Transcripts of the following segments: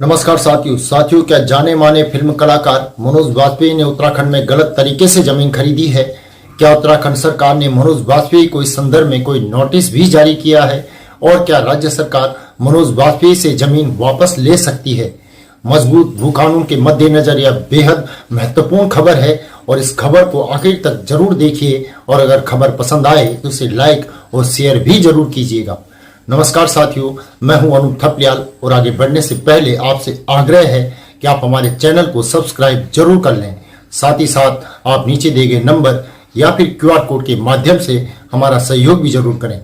नमस्कार साथियों, क्या जाने माने फिल्म कलाकार मनोज वाजपेयी ने उत्तराखंड में गलत तरीके से जमीन खरीदी है। क्या उत्तराखंड सरकार ने मनोज वाजपेयी को इस संदर्भ में कोई नोटिस भी जारी किया है और क्या राज्य सरकार मनोज वाजपेयी से जमीन वापस ले सकती है। मजबूत भू कानून के मद्देनजर यह बेहद महत्वपूर्ण खबर है और इस खबर को आखिर तक जरूर देखिए और अगर खबर पसंद आए तो इसे लाइक और शेयर भी जरूर कीजिएगा। नमस्कार साथियों, मैं हूं अनूप थपलियाल और आगे बढ़ने से पहले आपसे आग्रह है कि आप हमारे चैनल को सब्सक्राइब जरूर कर लें। साथ ही साथ आप नीचे दिए गए नंबर या फिर QR कोड के माध्यम से हमारा सहयोग भी जरूर करें।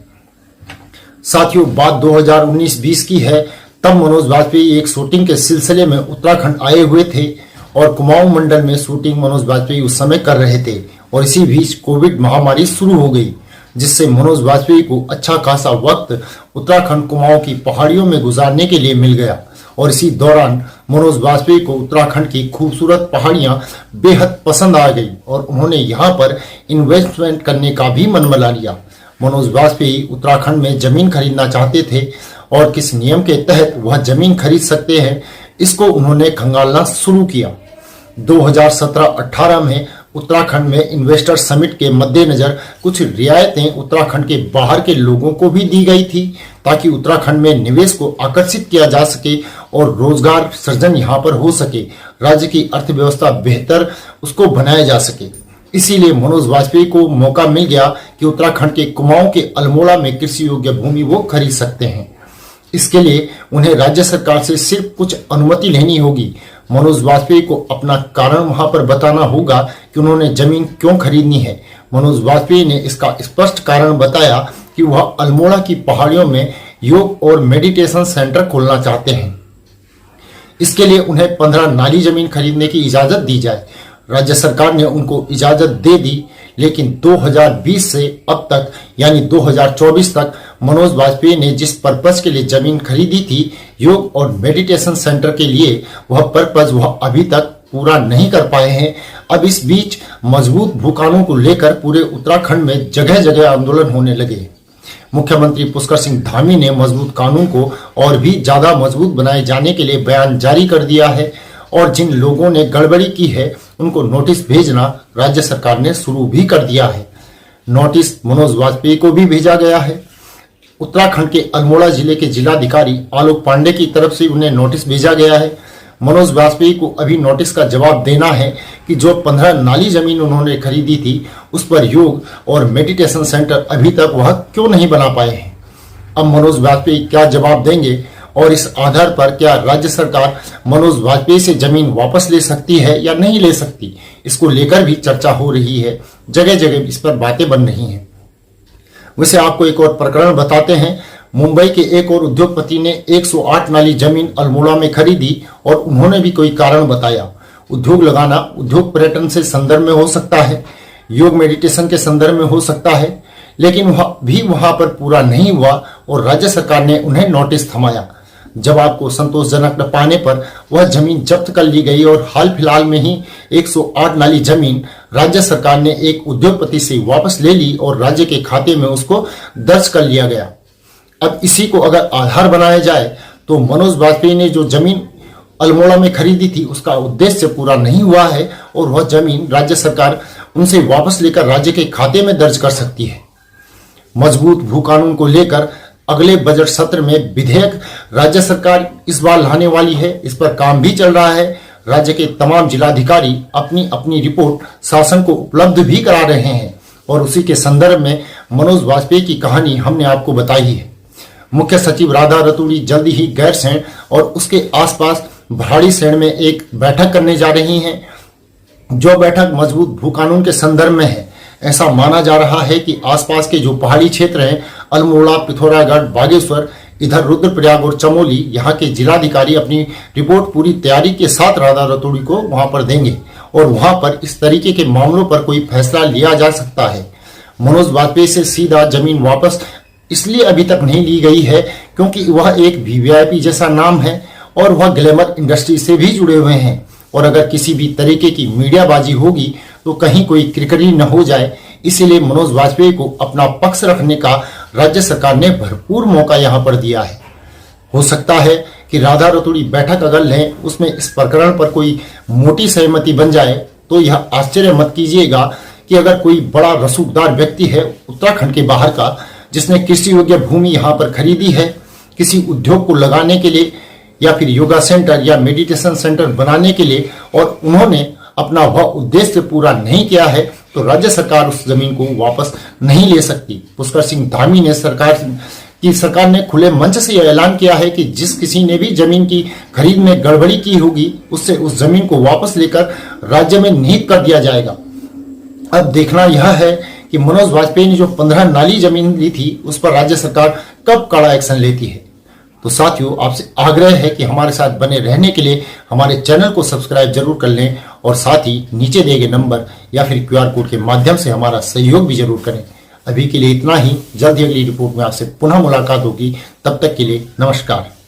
साथियों, बात 2019-20 की है। तब मनोज वाजपेयी एक शूटिंग के सिलसिले में उत्तराखंड आए हुए थे और कुमाऊं मंडल में शूटिंग मनोज वाजपेयी उस समय कर रहे थे और इसी बीच कोविड महामारी शुरू हो गई, जिससे मनोज वाजपेयी को अच्छा खासा वक्त उत्तराखंड कुमाऊं की पहाड़ियों में गुजारने के लिए मिल गया और इसी दौरान मनोज वाजपेयी को उत्तराखंड की खूबसूरत पहाड़ियां बेहद पसंद आ गई और उन्होंने यहां पर इन्वेस्टमेंट करने का भी मन बना लिया। मनोज वाजपेयी उत्तराखंड में जमीन खरीदना चाहते थे और किस नियम के तहत वह जमीन खरीद सकते हैं, इसको उन्होंने खंगालना शुरू किया। 2017-18 में उत्तराखंड में इन्वेस्टर समिट के मद्देनजर कुछ रियायतें उत्तराखंड के बाहर के लोगों को भी दी गई थी ताकि उत्तराखंड में निवेश को आकर्षित किया जा सके और रोजगार सृजन यहां पर हो सके, राज्य की अर्थव्यवस्था बेहतर उसको बनाया जा सके। इसीलिए मनोज वाजपेयी को मौका मिल गया कि उत्तराखंड के कुमाऊं के अल्मोड़ा में कृषि योग्य भूमि वो खरीद सकते हैं। इसके लिए उन्हें राज्य सरकार से सिर्फ कुछ अनुमति लेनी होगी। मनोज वाजपेयी को अपना कारण वहां पर बताना होगा कि उन्होंने जमीन क्यों खरीदनी है। मनोज वाजपेयी ने इसका स्पष्ट कारण बताया कि वह अल्मोड़ा की पहाड़ियों में योग और मेडिटेशन सेंटर खोलना चाहते हैं। इसके लिए उन्हें 15 नाली जमीन खरीदने की इजाजत दी जाए। राज्य सरकार ने उनको इजाजत दे दी, लेकिन 2020 से अब तक यानी 2024 तक मनोज वाजपेयी ने जिस पर्पज के लिए जमीन खरीदी थी, योग और मेडिटेशन सेंटर के लिए, वह पर्पज वह अभी तक पूरा नहीं कर पाए हैं। अब इस बीच मजबूत भू कानून को लेकर पूरे उत्तराखंड में जगह जगह आंदोलन होने लगे। मुख्यमंत्री पुष्कर सिंह धामी ने मजबूत कानून को और भी ज्यादा मजबूत बनाए जाने के लिए बयान जारी कर दिया है और जिन लोगों ने गड़बड़ी की है उनको नोटिस भेजना राज्य सरकार ने शुरू भी कर दिया है। नोटिस मनोज वाजपेयी को भी भेजा गया है। उत्तराखंड के अल्मोड़ा जिले के जिलाधिकारी आलोक पांडे की तरफ से उन्हें नोटिस भेजा गया है। मनोज वाजपेयी को अभी नोटिस का जवाब देना है कि जो 15 नाली जमीन उन्होंने खरीदी थी उस पर योग और मेडिटेशन सेंटर अभी तक वह क्यों नहीं बना पाए हैं। अब मनोज वाजपेयी क्या जवाब देंगे और इस आधार पर क्या राज्य सरकार मनोज वाजपेयी से जमीन वापस ले सकती है या नहीं ले सकती, इसको लेकर भी चर्चा हो रही है। जगह जगह इस पर बातें बन रही हैं। वैसे आपको एक और प्रकरण बताते हैं। मुंबई के एक और उद्योगपति ने 108 नाली जमीन अल्मोड़ा में खरीदी और उन्होंने भी कोई कारण बताया। उद्योग लगाना उद्योग पर्यटन से संदर्भ में हो सकता है, योग मेडिटेशन के संदर्भ में हो सकता है, लेकिन वह भी वहां पर पूरा नहीं हुआ और राज्य सरकार ने उन्हें नोटिस थमाया। जवाब को संतोषजनक न पाने पर वह जमीन जब्त कर ली गई और हाल फिलहाल में ही 108 नाली जमीन राज्य सरकार ने एक उद्योगपति से वापस ले ली और राज्य के खाते में उसको दर्ज कर लिया गया। अब इसी को अगर आधार बनाया जाए तो मनोज वाजपेयी ने जो जमीन अल्मोड़ा में खरीदी थी उसका उद्देश्य पूरा नहीं हुआ है और वह जमीन राज्य सरकार उनसे वापस लेकर राज्य के खाते में दर्ज कर सकती है। मजबूत भू कानून को लेकर अगले बजट सत्र में विधेयक राज्य सरकार इस बार लाने वाली है। इस पर काम भी चल रहा है। राज्य के तमाम जिलाधिकारी अपनी अपनी रिपोर्ट शासन को उपलब्ध भी करा रहे हैं और उसी के संदर्भ में मनोज वाजपेयी की कहानी हमने आपको बताई है। मुख्य सचिव राधा रतूड़ी जल्दी ही गैरसैंण और उसके आसपास भराड़ीसैंण में एक बैठक करने जा रही हैं, जो बैठक मजबूत भू कानून के संदर्भ में है। ऐसा माना जा रहा है कि आसपास के जो पहाड़ी क्षेत्र हैं, अल्मोड़ा, पिथौरागढ़, बागेश्वर, इधर रुद्रप्रयाग और चमोली, यहाँ के जिलाधिकारी अपनी रिपोर्ट पूरी तैयारी के साथ राधा रतूड़ी को वहां पर देंगे और वहां पर इस तरीके के मामलों पर कोई फैसला लिया जा सकता है। मनोज वाजपेयी से सीधा जमीन वापस इसलिए अभी तक नहीं ली गई है क्योंकि वह एक VVIP जैसा नाम है और वह ग्लैमर इंडस्ट्री से भी जुड़े हुए हैं और अगर किसी भी तरीके की मीडियाबाजी होगी तो कहीं कोई क्रिकरी न हो जाए, इसीलिए मनोज वाजपेयी को अपना पक्ष रखने का राज्य सरकार ने भरपूर मौका यहां पर दिया है। हो सकता है कि राधा रतूड़ी बैठक अगर लें, उसमें इस प्रकरण पर कोई मोटी सहमति बन जाए, तो यह आश्चर्य मत कीजिएगा कि अगर कोई बड़ा रसूखदार व्यक्ति है उत्तराखंड के बाहर का, जिसने कृषि योग्य भूमि यहाँ पर खरीदी है किसी उद्योग को लगाने के लिए या फिर योगा सेंटर या मेडिटेशन सेंटर बनाने के लिए, और उन्होंने अपना वह उद्देश्य पूरा नहीं किया है, तो राज्य सरकार उस जमीन को वापस नहीं ले सकती। पुष्कर सिंह धामी ने सरकार ने खुले मंच से यह ऐलान किया है कि जिस किसी ने भी जमीन की खरीद में गड़बड़ी की होगी, उससे उस जमीन को वापस लेकर राज्य में निहित कर दिया जाएगा। अब देखना यह है कि मनोज वाजपेयी ने जो 15 नाली जमीन ली थी, उस पर राज्य सरकार कब कड़ा एक्शन लेती है। तो साथियों, आपसे आग्रह है कि हमारे साथ बने रहने के लिए हमारे चैनल को सब्सक्राइब जरूर कर लें और साथ ही नीचे दिए गए नंबर या फिर QR कोड के माध्यम से हमारा सहयोग भी जरूर करें। अभी के लिए इतना ही। जल्द ही अगली रिपोर्ट में आपसे पुनः मुलाकात होगी। तब तक के लिए नमस्कार।